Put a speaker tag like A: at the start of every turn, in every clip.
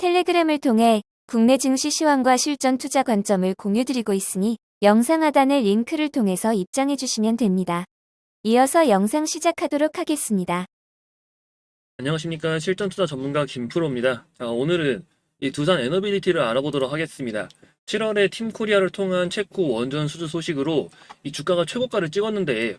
A: 텔레그램을 통해 국내 증시 시황과 실전 투자 관점을 공유드리고 있으니 영상 하단의 링크를 통해서 입장해 주시면 됩니다. 이어서 영상 시작하도록 하겠습니다.
B: 안녕하십니까. 실전 투자 전문가 김프로입니다. 오늘은 이 두산 에너빌리티를 알아보도록 하겠습니다. 7월에 팀코리아를 통한 체코 원전 수주 소식으로 이 주가가 최고가를 찍었는데,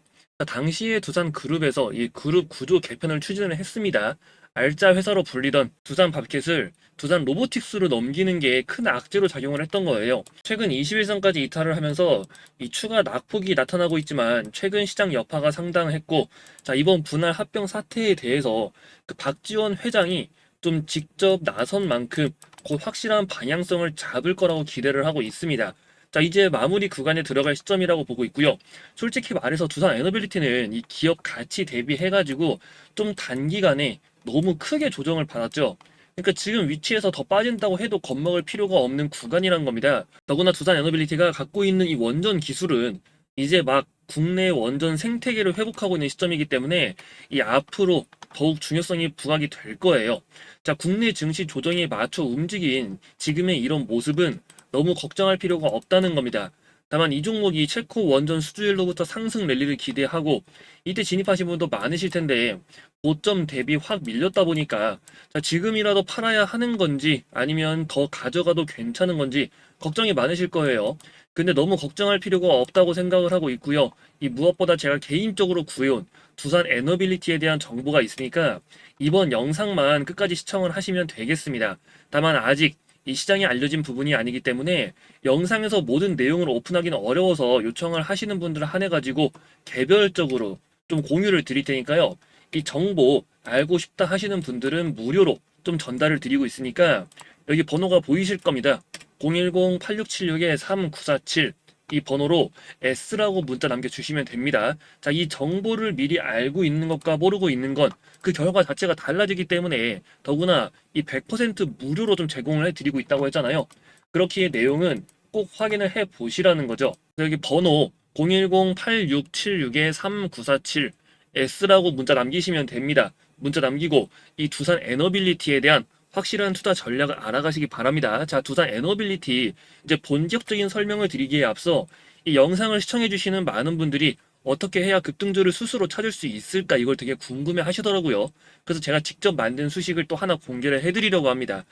B: 당시에 두산 그룹에서 이 그룹 구조 개편을 추진을 했습니다. 알짜 회사로 불리던 두산 밥켓을 두산 로보틱스로 넘기는 게 큰 악재로 작용을 했던 거예요. 최근 21선까지 이탈을 하면서 이 추가 낙폭이 나타나고 있지만 최근 시장 여파가 상당했고, 이번 분할 합병 사태에 대해서 그 박지원 회장이 좀 직접 나선 만큼 곧 확실한 방향성을 잡을 거라고 기대를 하고 있습니다. 이제 마무리 구간에 들어갈 시점이라고 보고 있고요. 솔직히 말해서 두산 에너빌리티는 이 기업 가치 대비해가지고 좀 단기간에 너무 크게 조정을 받았죠. 그러니까 지금 위치에서 더 빠진다고 해도 겁먹을 필요가 없는 구간이란 겁니다. 더구나 두산 에너빌리티가 갖고 있는 이 원전 기술은 이제 막 국내 원전 생태계를 회복하고 있는 시점이기 때문에 이 앞으로 더욱 중요성이 부각이 될 거예요. 국내 증시 조정에 맞춰 움직인 지금의 이런 모습은 너무 걱정할 필요가 없다는 겁니다. 다만 이 종목이 체코 원전 수주일로부터 상승 랠리를 기대하고 이때 진입하신 분도 많으실 텐데 고점 대비 확 밀렸다 보니까 지금이라도 팔아야 하는 건지 아니면 더 가져가도 괜찮은 건지 걱정이 많으실 거예요. 근데 너무 걱정할 필요가 없다고 생각을 하고 있고요. 이 무엇보다 제가 개인적으로 구해온 두산 에너빌리티에 대한 정보가 있으니까 이번 영상만 끝까지 시청을 하시면 되겠습니다. 다만 아직 이 시장에 알려진 부분이 아니기 때문에 영상에서 모든 내용을 오픈하기는 어려워서 요청을 하시는 분들을 한해가지고 개별적으로 좀 공유를 드릴 테니까요. 이 정보 알고 싶다 하시는 분들은 무료로 좀 전달을 드리고 있으니까 여기 번호가 보이실 겁니다. 010-8676-3947 이 번호로 S라고 문자 남겨주시면 됩니다. 이 정보를 미리 알고 있는 것과 모르고 있는 건 그 결과 자체가 달라지기 때문에 더구나 이 100% 무료로 좀 제공을 해드리고 있다고 했잖아요. 그렇기에 내용은 꼭 확인을 해 보시라는 거죠. 여기 번호 010-8676-3947 S라고 문자 남기시면 됩니다. 문자 남기고 이 두산 에너빌리티에 대한 확실한 투자 전략을 알아가시기 바랍니다. 두산 에너빌리티 이제 본격적인 설명을 드리기에 앞서 이 영상을 시청해주시는 많은 분들이 어떻게 해야 급등주를 스스로 찾을 수 있을까 이걸 되게 궁금해 하시더라고요. 그래서 제가 직접 만든 수식을 또 하나 공개를 해드리려고 합니다.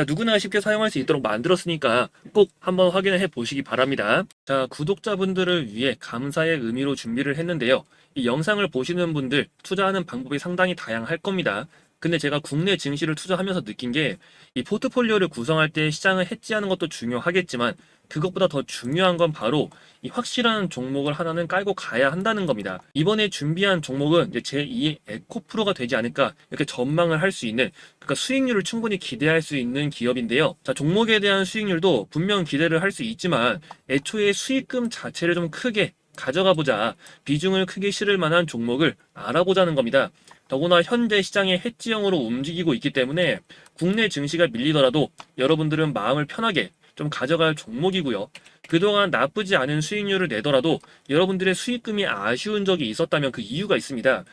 B: 누구나 쉽게 사용할 수 있도록 만들었으니까 꼭 한번 확인을 해 보시기 바랍니다. 구독자분들을 위해 감사의 의미로 준비를 했는데요. 이 영상을 보시는 분들 투자하는 방법이 상당히 다양할 겁니다. 근데 제가 국내 증시를 투자하면서 느낀 게 이 포트폴리오를 구성할 때 시장을 해지하는 것도 중요하겠지만 그것보다 더 중요한 건 바로 이 확실한 종목을 하나는 깔고 가야 한다는 겁니다. 이번에 준비한 종목은 이제 제2의 에코프로가 되지 않을까 이렇게 전망을 할 수 있는, 그러니까 수익률을 충분히 기대할 수 있는 기업인데요. 종목에 대한 수익률도 분명 기대를 할 수 있지만 애초에 수익금 자체를 좀 크게 가져가 보자, 비중을 크게 실을 만한 종목을 알아보자는 겁니다. 더구나 현재 시장의 해지형으로 움직이고 있기 때문에 국내 증시가 밀리더라도 여러분들은 마음을 편하게 좀 가져갈 종목이고요. 그동안 나쁘지 않은 수익률을 내더라도 여러분들의 수익금이 아쉬운 적이 있었다면 그 이유가 있습니다.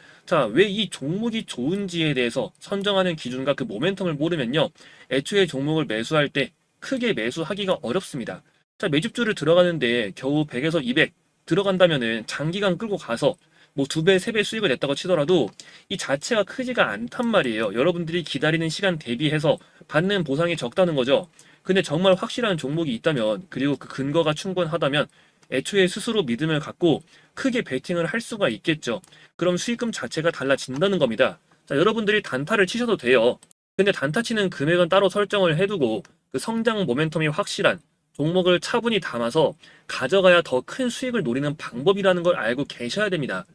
B: 왜 이 종목이 좋은지에 대해서 선정하는 기준과 그 모멘텀을 모르면요, 애초에 종목을 매수할 때 크게 매수하기가 어렵습니다. 매집주를 들어가는데 겨우 100에서 200 들어간다면은 장기간 끌고 가서 뭐 2배, 3배 수익을 냈다고 치더라도 이 자체가 크지가 않단 말이에요. 여러분들이 기다리는 시간 대비해서 받는 보상이 적다는 거죠. 근데 정말 확실한 종목이 있다면, 그리고 그 근거가 충분하다면 애초에 스스로 믿음을 갖고 크게 베팅을 할 수가 있겠죠. 그럼 수익금 자체가 달라진다는 겁니다. 여러분들이 단타를 치셔도 돼요. 근데 단타 치는 금액은 따로 설정을 해두고 그 성장 모멘텀이 확실한 종목을 차분히 담아서 가져가야 더 큰 수익을 노리는 방법이라는 걸 알고 계셔야 됩니다.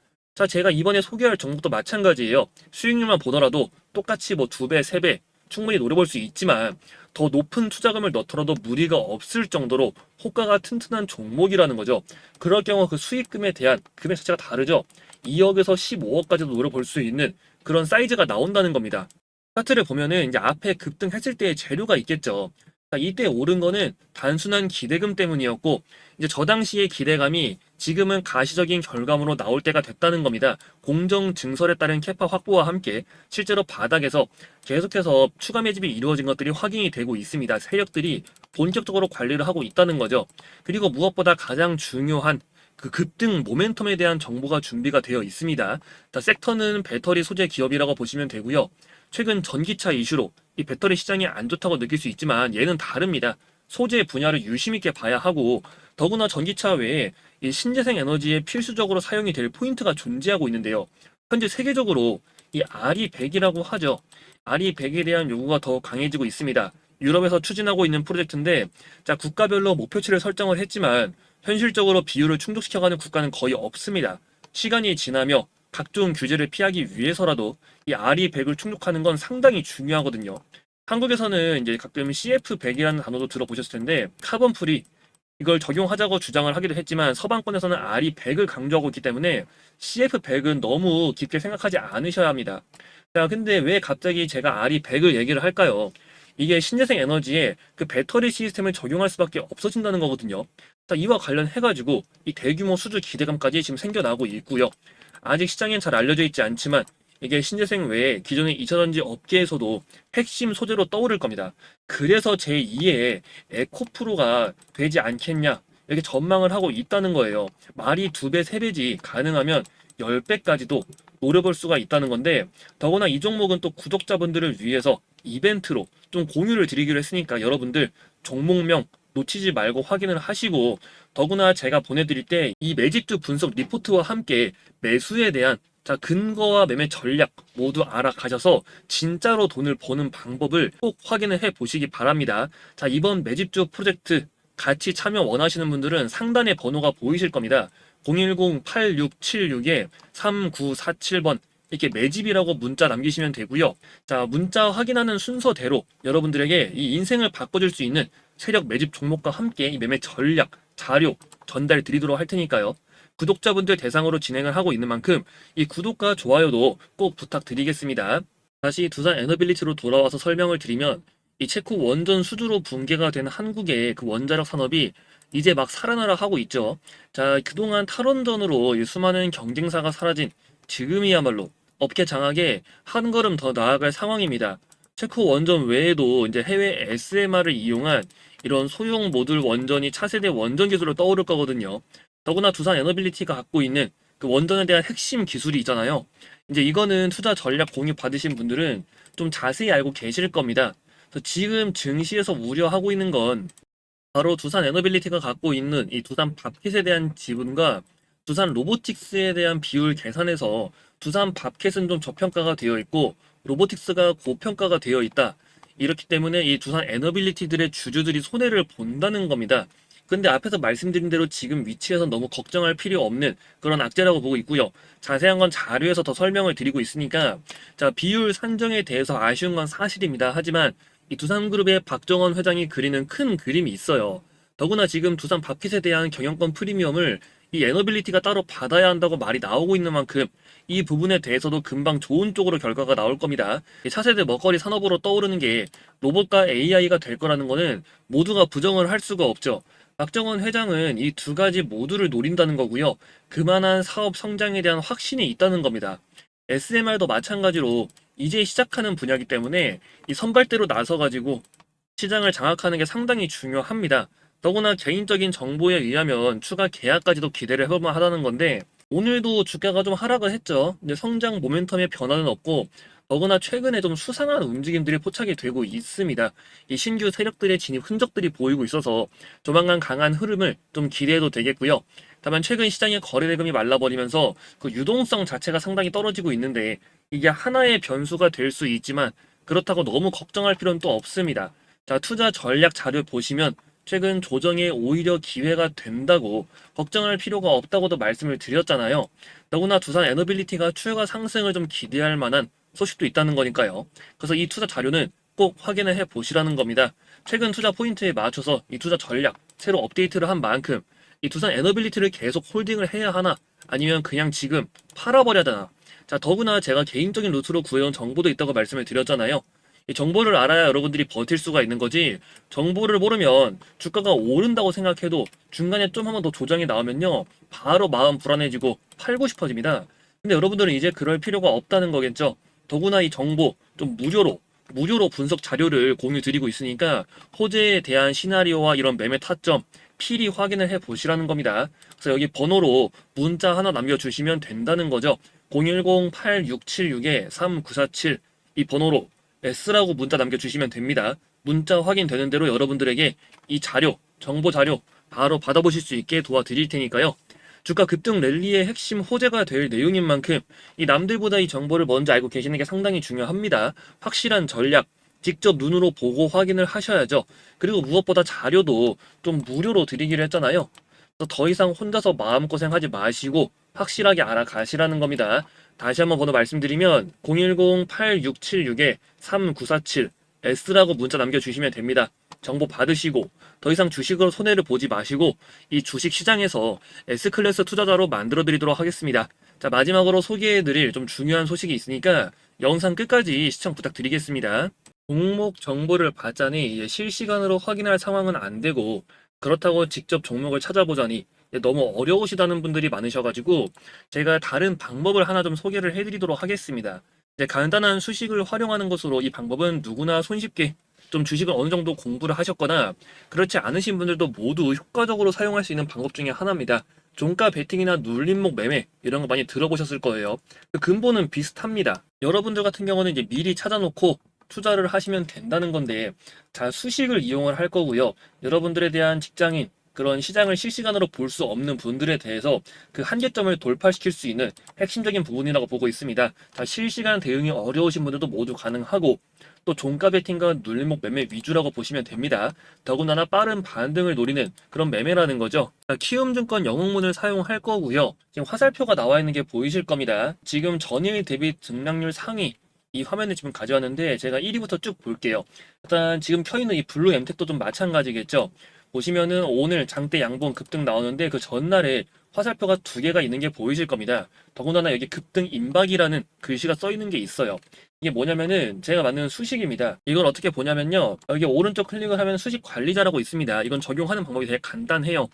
B: 제가 이번에 소개할 종목도 마찬가지예요. 수익률만 보더라도 똑같이 뭐 2배, 3배 충분히 노려볼 수 있지만 더 높은 투자금을 넣더라도 무리가 없을 정도로 호가가 튼튼한 종목이라는 거죠. 그럴 경우 그 수익금에 대한 금액 자체가 다르죠. 2억에서 15억까지도 노려볼 수 있는 그런 사이즈가 나온다는 겁니다. 차트를 보면은 이제 앞에 급등했을 때의 재료가 있겠죠. 자, 이때 오른 거는 단순한 기대금 때문이었고, 이제 저 당시의 기대감이 지금은 가시적인 결과물로 나올 때가 됐다는 겁니다. 공정 증설에 따른 캐파 확보와 함께 실제로 바닥에서 계속해서 추가 매집이 이루어진 것들이 확인이 되고 있습니다. 세력들이 본격적으로 관리를 하고 있다는 거죠. 그리고 무엇보다 가장 중요한 그 급등 모멘텀에 대한 정보가 준비가 되어 있습니다. 자, 섹터는 배터리 소재 기업이라고 보시면 되고요. 최근 전기차 이슈로 이 배터리 시장이 안 좋다고 느낄 수 있지만 얘는 다릅니다. 소재 분야를 유심 있게 봐야 하고, 더구나 전기차 외에 이 신재생 에너지에 필수적으로 사용이 될 포인트가 존재하고 있는데요. 현재 세계적으로 이 RE100이라고 하죠. RE100에 대한 요구가 더 강해지고 있습니다. 유럽에서 추진하고 있는 프로젝트인데, 자, 국가별로 목표치를 설정을 했지만 현실적으로 비율을 충족시켜가는 국가는 거의 없습니다. 시간이 지나며 각종 규제를 피하기 위해서라도 이 RE100을 충족하는 건 상당히 중요하거든요. 한국에서는 이제 가끔 CF100이라는 단어도 들어보셨을 텐데, 카본 프리 이걸 적용하자고 주장을 하기도 했지만 서방권에서는 RE100을 강조하고 있기 때문에 CF100은 너무 깊게 생각하지 않으셔야 합니다. 자, 근데 왜 갑자기 제가 RE100을 얘기를 할까요? 이게 신재생 에너지에 그 배터리 시스템을 적용할 수밖에 없어진다는 거거든요. 자, 이와 관련해가지고 이 대규모 수주 기대감까지 지금 생겨나고 있고요. 아직 시장엔 잘 알려져 있지 않지만 이게 신재생 외에 기존의 2차전지 업계에서도 핵심 소재로 떠오를 겁니다. 그래서 제2의 에코프로가 되지 않겠냐 이렇게 전망을 하고 있다는 거예요. 말이 2배, 3배지 가능하면 10배까지도 노려볼 수가 있다는 건데, 더구나 이 종목은 또 구독자분들을 위해서 이벤트로 좀 공유를 드리기로 했으니까 여러분들 종목명 놓치지 말고 확인을 하시고, 더구나 제가 보내드릴 때 이 매집주 분석 리포트와 함께 매수에 대한 근거와 매매 전략 모두 알아가셔서 진짜로 돈을 버는 방법을 꼭 확인을 해 보시기 바랍니다. 자, 이번 매집주 프로젝트 같이 참여 원하시는 분들은 상단에 번호가 보이실 겁니다. 010-8676-3947번 이렇게 매집이라고 문자 남기시면 되고요. 자, 문자 확인하는 순서대로 여러분들에게 이 인생을 바꿔줄 수 있는 세력 매집 종목과 함께 이 매매 전략, 자료 전달 드리도록 할 테니까요. 구독자분들 대상으로 진행을 하고 있는 만큼 이 구독과 좋아요도 꼭 부탁드리겠습니다. 다시 두산 에너빌리티로 돌아와서 설명을 드리면, 이 체코 원전 수주로 붕괴가 된 한국의 그 원자력 산업이 이제 막 살아나라 하고 있죠. 자, 그동안 탈원전으로 이 수많은 경쟁사가 사라진 지금이야말로 업계 장악에 한 걸음 더 나아갈 상황입니다. 체코 원전 외에도 이제 해외 SMR을 이용한 이런 소형 모듈 원전이 차세대 원전 기술로 떠오를 거거든요. 더구나 두산 에너빌리티가 갖고 있는 그 원전에 대한 핵심 기술이 있잖아요. 이제 이거는 투자 전략 공유 받으신 분들은 좀 자세히 알고 계실 겁니다. 그래서 지금 증시에서 우려하고 있는 건 바로 두산 에너빌리티가 갖고 있는 이 두산 밥켓에 대한 지분과 두산 로보틱스에 대한 비율 계산해서 두산 밥켓은 좀 저평가가 되어 있고 로보틱스가 고평가가 되어 있다. 이렇기 때문에 이 두산 에너빌리티들의 주주들이 손해를 본다는 겁니다. 근데 앞에서 말씀드린 대로 지금 위치에서 너무 걱정할 필요 없는 그런 악재라고 보고 있고요. 자세한 건 자료에서 더 설명을 드리고 있으니까, 자, 비율 산정에 대해서 아쉬운 건 사실입니다. 하지만 이 두산그룹의 박정원 회장이 그리는 큰 그림이 있어요. 더구나 지금 두산 밥킷에 대한 경영권 프리미엄을 이 에너빌리티가 따로 받아야 한다고 말이 나오고 있는 만큼 이 부분에 대해서도 금방 좋은 쪽으로 결과가 나올 겁니다. 이 차세대 먹거리 산업으로 떠오르는 게 로봇과 AI가 될 거라는 거는 모두가 부정을 할 수가 없죠. 박정원 회장은 이 두 가지 모두를 노린다는 거고요. 그만한 사업 성장에 대한 확신이 있다는 겁니다. SMR도 마찬가지로 이제 시작하는 분야이기 때문에 이 선발대로 나서가지고 시장을 장악하는 게 상당히 중요합니다. 더구나 개인적인 정보에 의하면 추가 계약까지도 기대를 해볼만 하다는 건데, 오늘도 주가가 좀 하락을 했죠. 근데 성장 모멘텀의 변화는 없고, 더구나 최근에 좀 수상한 움직임들이 포착이 되고 있습니다. 이 신규 세력들의 진입 흔적들이 보이고 있어서 조만간 강한 흐름을 좀 기대해도 되겠고요. 다만 최근 시장의 거래 대금이 말라버리면서 그 유동성 자체가 상당히 떨어지고 있는데, 이게 하나의 변수가 될 수 있지만 그렇다고 너무 걱정할 필요는 또 없습니다. 자, 투자 전략 자료 보시면 최근 조정에 오히려 기회가 된다고, 걱정할 필요가 없다고도 말씀을 드렸잖아요. 더구나 두산 에너빌리티가 추가 상승을 좀 기대할 만한 소식도 있다는 거니까요. 그래서 이 투자 자료는 꼭 확인을 해 보시라는 겁니다. 최근 투자 포인트에 맞춰서 이 투자 전략 새로 업데이트를 한 만큼 이 두산 에너빌리티를 계속 홀딩을 해야 하나, 아니면 그냥 지금 팔아버려야 되나. 자, 더구나 제가 개인적인 루트로 구해온 정보도 있다고 말씀을 드렸잖아요. 이 정보를 알아야 여러분들이 버틸 수가 있는 거지, 정보를 모르면 주가가 오른다고 생각해도 중간에 좀 한번 더 조정이 나오면요, 바로 마음 불안해지고 팔고 싶어집니다. 근데 여러분들은 이제 그럴 필요가 없다는 거겠죠. 더구나 이 정보 좀 무료로 분석 자료를 공유 드리고 있으니까 호재에 대한 시나리오와 이런 매매 타점 필히 확인을 해 보시라는 겁니다. 그래서 여기 번호로 문자 하나 남겨주시면 된다는 거죠. 010-8676-3947 이 번호로 S라고 문자 남겨주시면 됩니다. 문자 확인되는 대로 여러분들에게 이 자료, 정보 자료 바로 받아보실 수 있게 도와드릴 테니까요. 주가 급등 랠리의 핵심 호재가 될 내용인 만큼 이 남들보다 이 정보를 먼저 알고 계시는 게 상당히 중요합니다. 확실한 전략, 직접 눈으로 보고 확인을 하셔야죠. 그리고 무엇보다 자료도 좀 무료로 드리기로 했잖아요. 그래서 더 이상 혼자서 마음고생하지 마시고 확실하게 알아가시라는 겁니다. 다시 한번 번호 말씀드리면 010-8676-3947 S라고 문자 남겨주시면 됩니다. 정보 받으시고 더 이상 주식으로 손해를 보지 마시고 이 주식 시장에서 S클래스 투자자로 만들어 드리도록 하겠습니다. 자, 마지막으로 소개해 드릴 좀 중요한 소식이 있으니까 영상 끝까지 시청 부탁드리겠습니다. 종목 정보를 받자니 이제 실시간으로 확인할 상황은 안 되고, 그렇다고 직접 종목을 찾아보자니 너무 어려우시다는 분들이 많으셔가지고 제가 다른 방법을 하나 좀 소개를 해드리도록 하겠습니다. 이제 간단한 수식을 활용하는 것으로 이 방법은 누구나 손쉽게 좀 주식을 어느 정도 공부를 하셨거나 그렇지 않으신 분들도 모두 효과적으로 사용할 수 있는 방법 중에 하나입니다. 종가 베팅이나 눌림목 매매 이런 거 많이 들어보셨을 거예요. 그 근본은 비슷합니다. 여러분들 같은 경우는 이제 미리 찾아놓고 투자를 하시면 된다는 건데, 자, 수식을 이용을 할 거고요. 여러분들에 대한 직장인, 그런 시장을 실시간으로 볼 수 없는 분들에 대해서 그 한계점을 돌파시킬 수 있는 핵심적인 부분이라고 보고 있습니다. 자, 실시간 대응이 어려우신 분들도 모두 가능하고, 또 종가 베팅과 눌림목 매매 위주라고 보시면 됩니다. 더군다나 빠른 반등을 노리는 그런 매매라는 거죠. 자, 키움증권 영웅문을 사용할 거고요. 지금 화살표가 나와 있는 게 보이실 겁니다. 지금 전일 대비 등락률 상위 이 화면을 지금 가져왔는데 제가 1위부터 쭉 볼게요. 일단 지금 켜있는 이 블루 엠텍도 좀 마찬가지겠죠. 보시면은 오늘 장대 양봉 급등 나오는데 그 전날에 화살표가 두 개가 있는 게 보이실 겁니다. 더군다나 여기 급등 임박이라는 글씨가 써 있는 게 있어요. 이게 뭐냐면은 제가 만든 수식입니다. 이걸 어떻게 보냐면요. 여기 오른쪽 클릭을 하면 수식 관리자라고 있습니다. 이건 적용하는 방법이 되게 간단해요.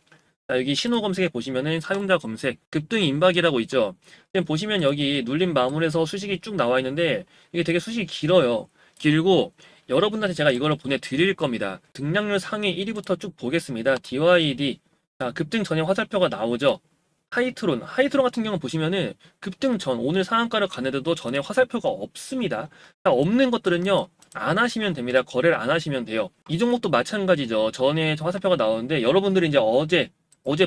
B: 자, 여기 신호 검색에 보시면은 사용자 검색, 급등 임박이라고 있죠. 지금 보시면 여기 눌림 마물에서 수식이 쭉 나와 있는데 이게 되게 수식이 길어요. 길고 여러분한테 제가 이거를 보내드릴 겁니다. 등락률 상위 1위부터 쭉 보겠습니다. DYD. 자, 급등 전에 화살표가 나오죠. 하이트론 같은 경우 보시면은 급등 전 오늘 상한가를 갔는데도 전에 화살표가 없습니다. 자, 없는 것들은요, 안 하시면 됩니다. 거래를 안 하시면 돼요. 이 종목도 마찬가지죠. 전에 화살표가 나오는데 여러분들이 이제 어제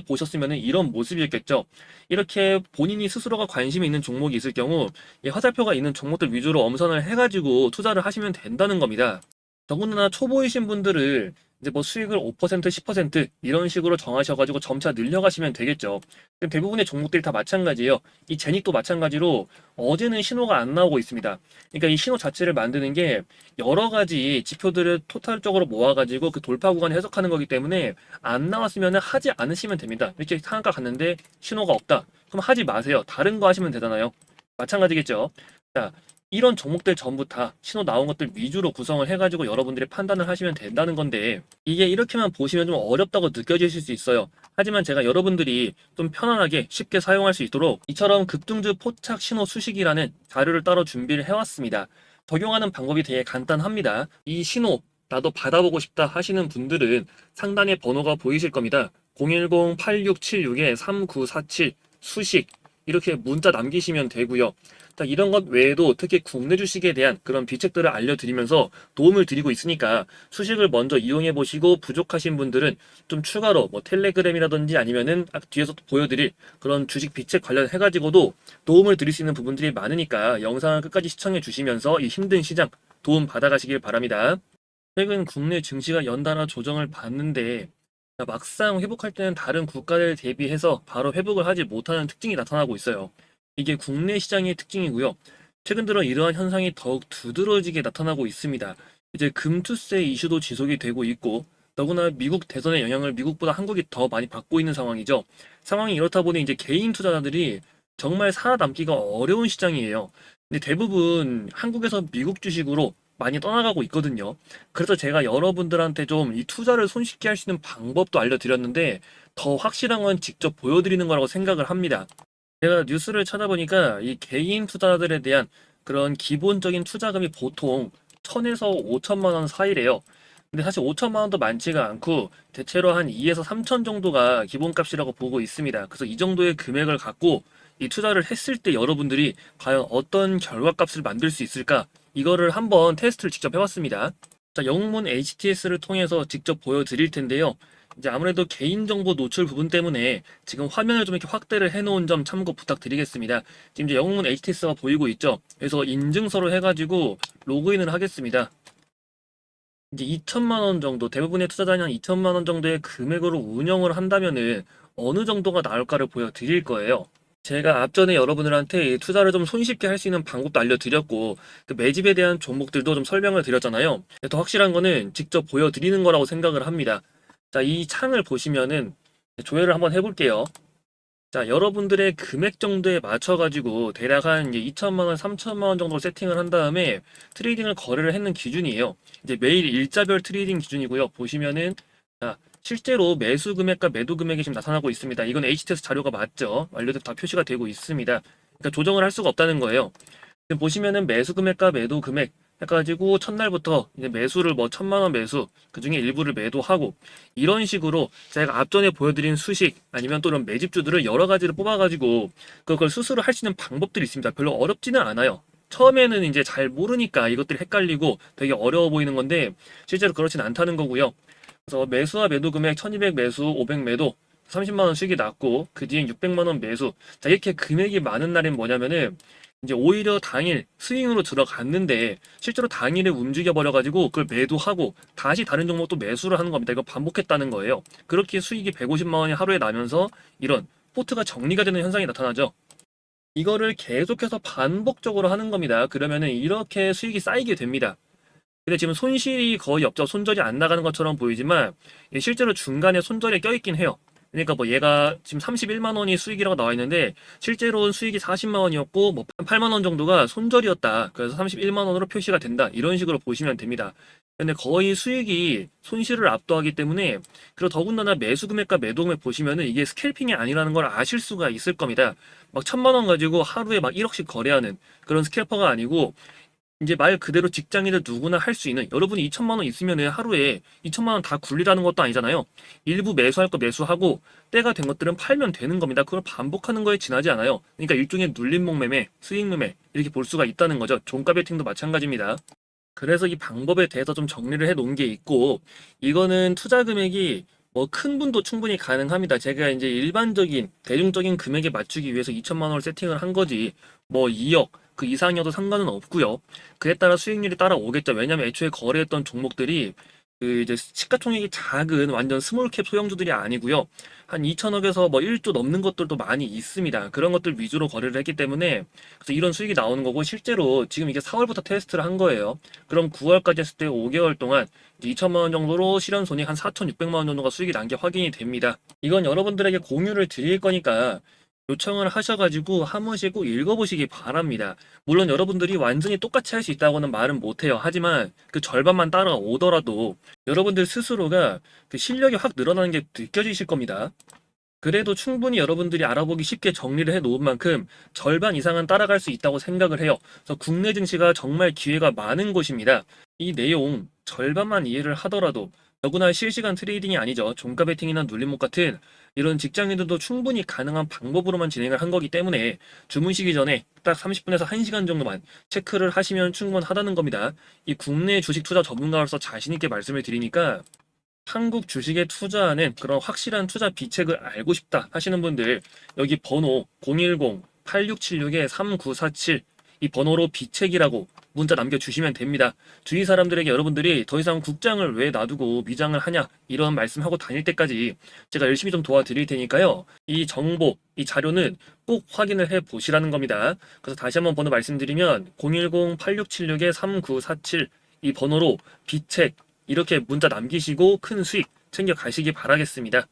B: 보셨으면은 이런 모습이었겠죠. 이렇게 본인이 스스로가 관심이 있는 종목이 있을 경우 이 화살표가 있는 종목들 위주로 엄선을 해가지고 투자를 하시면 된다는 겁니다. 더군다나 초보이신 분들을 이제 뭐 수익을 5%, 10% 이런 식으로 정하셔가지고 점차 늘려가시면 되겠죠. 대부분의 종목들이 다 마찬가지예요. 이 제닉도 마찬가지로 어제는 신호가 안 나오고 있습니다. 그러니까 이 신호 자체를 만드는 게 여러 가지 지표들을 토탈적으로 모아가지고 그 돌파 구간을 해석하는 거기 때문에 안 나왔으면 하지 않으시면 됩니다. 이렇게 상한가 갔는데 신호가 없다. 그럼 하지 마세요. 다른 거 하시면 되잖아요. 마찬가지겠죠. 자, 이런 종목들 전부 다 신호 나온 것들 위주로 구성을 해가지고 여러분들이 판단을 하시면 된다는 건데, 이게 이렇게만 보시면 좀 어렵다고 느껴지실 수 있어요. 하지만 제가 여러분들이 좀 편안하게 쉽게 사용할 수 있도록 이처럼 급등주 포착 신호 수식이라는 자료를 따로 준비를 해왔습니다. 적용하는 방법이 되게 간단합니다. 이 신호 나도 받아보고 싶다 하시는 분들은 상단에 번호가 보이실 겁니다. 010-8676-3947 수식 이렇게 문자 남기시면 되고요. 자, 이런 것 외에도 특히 국내 주식에 대한 그런 비책들을 알려드리면서 도움을 드리고 있으니까 수식을 먼저 이용해 보시고 부족하신 분들은 좀 추가로 뭐 텔레그램이라든지 아니면은 뒤에서 보여드릴 그런 주식 비책 관련해 가지고도 도움을 드릴 수 있는 부분들이 많으니까 영상을 끝까지 시청해 주시면서 이 힘든 시장 도움 받아가시길 바랍니다. 최근 국내 증시가 연달아 조정을 받는데 막상 회복할 때는 다른 국가들 대비해서 바로 회복을 하지 못하는 특징이 나타나고 있어요. 이게 국내 시장의 특징이고요. 최근 들어 이러한 현상이 더욱 두드러지게 나타나고 있습니다. 이제 금투세 이슈도 지속이 되고 있고, 더구나 미국 대선의 영향을 미국보다 한국이 더 많이 받고 있는 상황이죠. 상황이 이렇다 보니 이제 개인 투자자들이 정말 살아남기가 어려운 시장이에요. 근데 대부분 한국에서 미국 주식으로 많이 떠나가고 있거든요. 그래서 제가 여러분들한테 좀 이 투자를 손쉽게 할 수 있는 방법도 알려드렸는데 더 확실한 건 직접 보여드리는 거라고 생각을 합니다. 제가 뉴스를 찾아보니까 이 개인 투자들에 대한 그런 기본적인 투자금이 보통 1000에서 5천만 원 사이래요. 근데 사실 5천만 원도 많지가 않고 대체로 한 2에서 3천 정도가 기본값이라고 보고 있습니다. 그래서 이 정도의 금액을 갖고 이 투자를 했을 때 여러분들이 과연 어떤 결과값을 만들 수 있을까? 이거를 한번 테스트를 직접 해봤습니다. 자, 영문 HTS를 통해서 직접 보여드릴 텐데요. 이제 아무래도 개인정보 노출 부분 때문에 지금 화면을 좀 이렇게 확대를 해놓은 점 참고 부탁드리겠습니다. 지금 이제 영문 HTS가 보이고 있죠. 그래서 인증서로 해가지고 로그인을 하겠습니다. 이제 2천만 원 정도, 대부분의 투자자는 한 2천만 원 정도의 금액으로 운영을 한다면은 어느 정도가 나올까를 보여드릴 거예요. 제가 앞전에 여러분들한테 이 투자를 좀 손쉽게 할 수 있는 방법도 알려드렸고, 그 매집에 대한 종목들도 좀 설명을 드렸잖아요. 더 확실한 거는 직접 보여드리는 거라고 생각을 합니다. 자, 이 창을 보시면은 조회를 한번 해볼게요. 자, 여러분들의 금액 정도에 맞춰가지고 대략 한 이제 2천만 원, 3천만 원 정도 세팅을 한 다음에 트레이딩을 거래를 했는 기준이에요. 이제 매일 일자별 트레이딩 기준이고요. 보시면은 자, 실제로 매수 금액과 매도 금액이 지금 나타나고 있습니다. 이건 HTS 자료가 맞죠? 완료돼서 다 표시가 되고 있습니다. 그러니까 조정을 할 수가 없다는 거예요. 지금 보시면은 매수 금액과 매도 금액 해가지고 첫날부터 이제 매수를 뭐 1000만 원 매수 그 중에 일부를 매도하고 이런 식으로 제가 앞전에 보여드린 수식 아니면 또 이런 매집주들을 여러 가지를 뽑아가지고 그걸 스스로 할 수 있는 방법들이 있습니다. 별로 어렵지는 않아요. 처음에는 이제 잘 모르니까 이것들이 헷갈리고 되게 어려워 보이는 건데 실제로 그렇진 않다는 거고요. 그래서 매수와 매도 금액 1200 매수 500 매도 30만 원 수익이 났고 그 뒤엔 600만 원 매수. 자, 이렇게 금액이 많은 날엔 뭐냐면은 이제 오히려 당일 스윙으로 들어갔는데 실제로 당일에 움직여 버려가지고 그걸 매도하고 다시 다른 종목 또 매수를 하는 겁니다. 이거 반복했다는 거예요. 그렇게 수익이 150만 원이 하루에 나면서 이런 포트가 정리가 되는 현상이 나타나죠. 이거를 계속해서 반복적으로 하는 겁니다. 그러면은 이렇게 수익이 쌓이게 됩니다. 근데 지금 손실이 거의 없죠. 손절이 안 나가는 것처럼 보이지만 실제로 중간에 손절이 껴있긴 해요. 그러니까 뭐 얘가 지금 31만 원이 수익이라고 나와 있는데 실제로는 수익이 40만 원이었고 뭐 8만 원 정도가 손절이었다. 그래서 31만 원으로 표시가 된다. 이런 식으로 보시면 됩니다. 근데 거의 수익이 손실을 압도하기 때문에 그리고 더군다나 매수 금액과 매도 금액 보시면은 이게 스캘핑이 아니라는 걸 아실 수가 있을 겁니다. 막 1000만 원 가지고 하루에 막 1억씩 거래하는 그런 스캘퍼가 아니고 이제 말 그대로 직장인들 누구나 할 수 있는 여러분이 2천만 원 있으면은 하루에 2천만 원 다 굴리라는 것도 아니잖아요. 일부 매수할 거 매수하고 때가 된 것들은 팔면 되는 겁니다. 그걸 반복하는 거에 지나지 않아요. 그러니까 일종의 눌림목 매매, 수익 매매 이렇게 볼 수가 있다는 거죠. 종가 베팅도 마찬가지입니다. 그래서 이 방법에 대해서 좀 정리를 해 놓은 게 있고 이거는 투자 금액이 뭐 큰 분도 충분히 가능합니다. 제가 이제 일반적인 대중적인 금액에 맞추기 위해서 2천만 원을 세팅을 한 거지 뭐 2억 그 이상이어도 상관은 없고요. 그에 따라 수익률이 따라오겠죠. 왜냐면 애초에 거래했던 종목들이 그 이제 시가총액이 작은 완전 스몰캡 소형주들이 아니고요. 한 2천억에서 뭐 1조 넘는 것들도 많이 있습니다. 그런 것들 위주로 거래를 했기 때문에 그래서 이런 수익이 나오는 거고 실제로 지금 이게 4월부터 테스트를 한 거예요. 그럼 9월까지 했을 때 5개월 동안 이제 2천만 원 정도로 실현 손익 한 4,600만 원 정도가 수익이 난 게 확인이 됩니다. 이건 여러분들에게 공유를 드릴 거니까 요청을 하셔가지고 한 번씩 꼭 읽어보시기 바랍니다. 물론 여러분들이 완전히 똑같이 할 수 있다고는 말은 못해요. 하지만 그 절반만 따라오더라도 여러분들 스스로가 그 실력이 확 늘어나는 게 느껴지실 겁니다. 그래도 충분히 여러분들이 알아보기 쉽게 정리를 해 놓은 만큼 절반 이상은 따라갈 수 있다고 생각을 해요. 그래서 국내 증시가 정말 기회가 많은 곳입니다. 이 내용 절반만 이해를 하더라도 더구나 실시간 트레이딩이 아니죠. 종가 베팅이나 눌림목 같은 이런 직장인들도 충분히 가능한 방법으로만 진행을 한 거기 때문에 주무시기 전에 딱 30분에서 1시간 정도만 체크를 하시면 충분하다는 겁니다. 이 국내 주식 투자 전문가로서 자신 있게 말씀을 드리니까 한국 주식에 투자하는 그런 확실한 투자 비책을 알고 싶다 하시는 분들 여기 번호 010-8676-3947 이 번호로 비책이라고 문자 남겨주시면 됩니다. 주위 사람들에게 여러분들이 더 이상 국장을 왜 놔두고 미장을 하냐 이런 말씀하고 다닐 때까지 제가 열심히 좀 도와드릴 테니까요. 이 정보, 이 자료는 꼭 확인을 해 보시라는 겁니다. 그래서 다시 한번 번호 말씀드리면 010-8676-3947 이 번호로 비책 이렇게 문자 남기시고 큰 수익 챙겨 가시기 바라겠습니다.